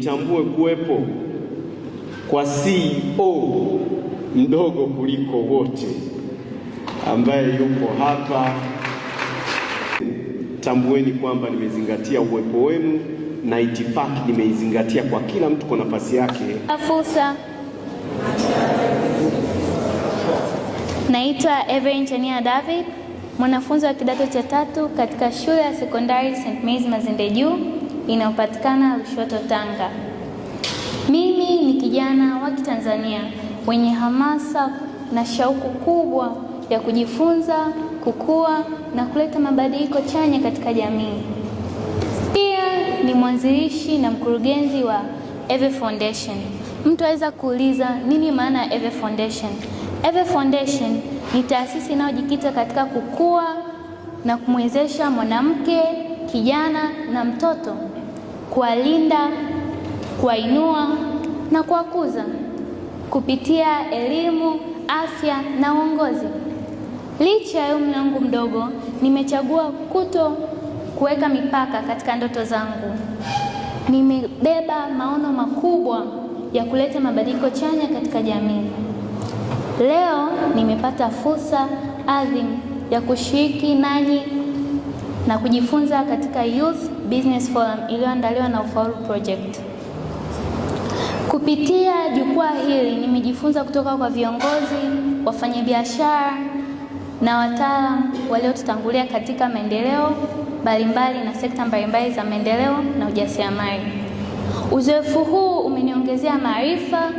nitambue kuwepo kwa CEO mdogo kuliko wote ambaye yupo hapa. Tambueni kwamba nimezingatia uwepo wenu na itifaki nimeizingatia kwa kila mtu kwa nafasi yake. Fursa. Naitwa Evelyn Chania David, mwanafunzi wa kidato cha 3 katika shule ya sekondari St. Mary's Mazinde Juu inayopatikana Lushoto, Tanga. Mimi ni kijana wa Kitanzania mwenye hamasa na shauku kubwa ya kujifunza, kukua na kuleta mabadiliko chanya katika jamii. Pia ni mwanzilishi na mkurugenzi wa Eve Foundation. Mtu aweza kuuliza nini maana ya Eve Foundation? Eve Foundation ni taasisi inayojikita katika kukua na kumwezesha mwanamke, kijana na mtoto, kuwalinda, kuwainua na kuwakuza kupitia elimu, afya na uongozi. Licha ya umri wangu mdogo, nimechagua kuweka mipaka katika ndoto zangu. Nimebeba maono makubwa ya kuleta mabadiliko chanya katika jamii. Leo nimepata fursa adhimu ya kushiriki nanyi na kujifunza katika Youth Business Forum iliyoandaliwa na Ufaulu Project. Kupitia jukwaa hili nimejifunza kutoka kwa viongozi, wafanyabiashara na wataalamu waliotutangulia katika maendeleo mbalimbali na sekta mbalimbali za maendeleo na ujasiriamali. Uzoefu huu umeniongezea maarifa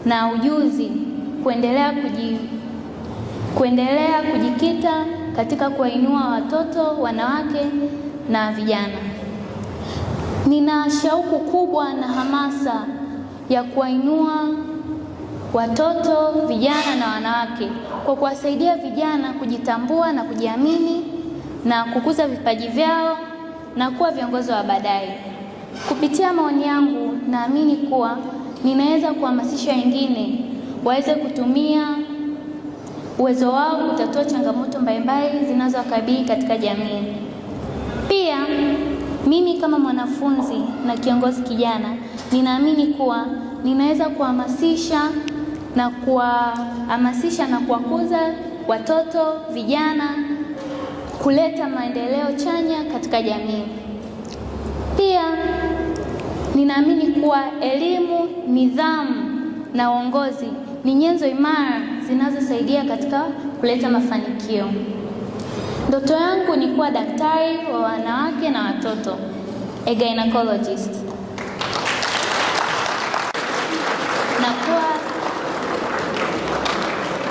na ujuzi kuendelea kujikita katika kuwainua watoto, wanawake na vijana. Nina shauku kubwa na hamasa ya kuwainua watoto, vijana na wanawake kwa kuwasaidia vijana kujitambua na kujiamini na kukuza vipaji vyao na kuwa viongozi wa baadaye. Kupitia maoni yangu, naamini kuwa ninaweza kuhamasisha wengine waweze kutumia uwezo wao kutatua changamoto mbalimbali zinazowakabili katika jamii. Pia mimi kama mwanafunzi na kiongozi kijana, ninaamini kuwa ninaweza kuhamasisha na kuwakuza watoto, vijana, kuleta maendeleo chanya katika jamii. Pia ninaamini kuwa elimu, nidhamu na uongozi ni nyenzo imara zinazosaidia katika kuleta mafanikio. Ndoto yangu ni kuwa daktari wa wanawake na watoto, a gynecologist.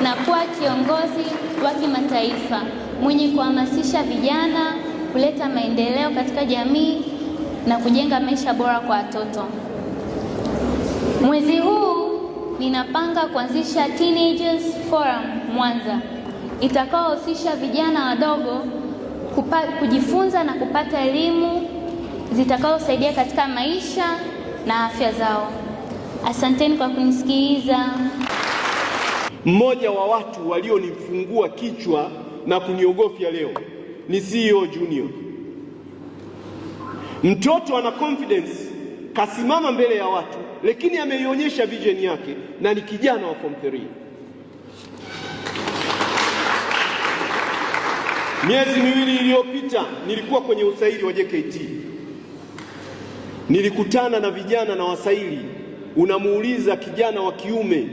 Na kuwa kiongozi wa kimataifa mwenye kuhamasisha vijana, kuleta maendeleo katika jamii na kujenga maisha bora kwa watoto. Mwezi huu ninapanga kuanzisha Teenagers Forum Mwanza itakaohusisha vijana wadogo kujifunza na kupata elimu zitakaosaidia katika maisha na afya zao. Asanteni kwa kunisikiliza. Mmoja wa watu walionifungua kichwa na kuniogofya leo ni CEO Junior. Mtoto ana confidence, kasimama mbele ya watu, lakini ameionyesha vision yake na ni kijana wa form 3. Miezi miwili iliyopita nilikuwa kwenye usaili wa JKT. Nilikutana na vijana na wasaili, unamuuliza kijana wa kiume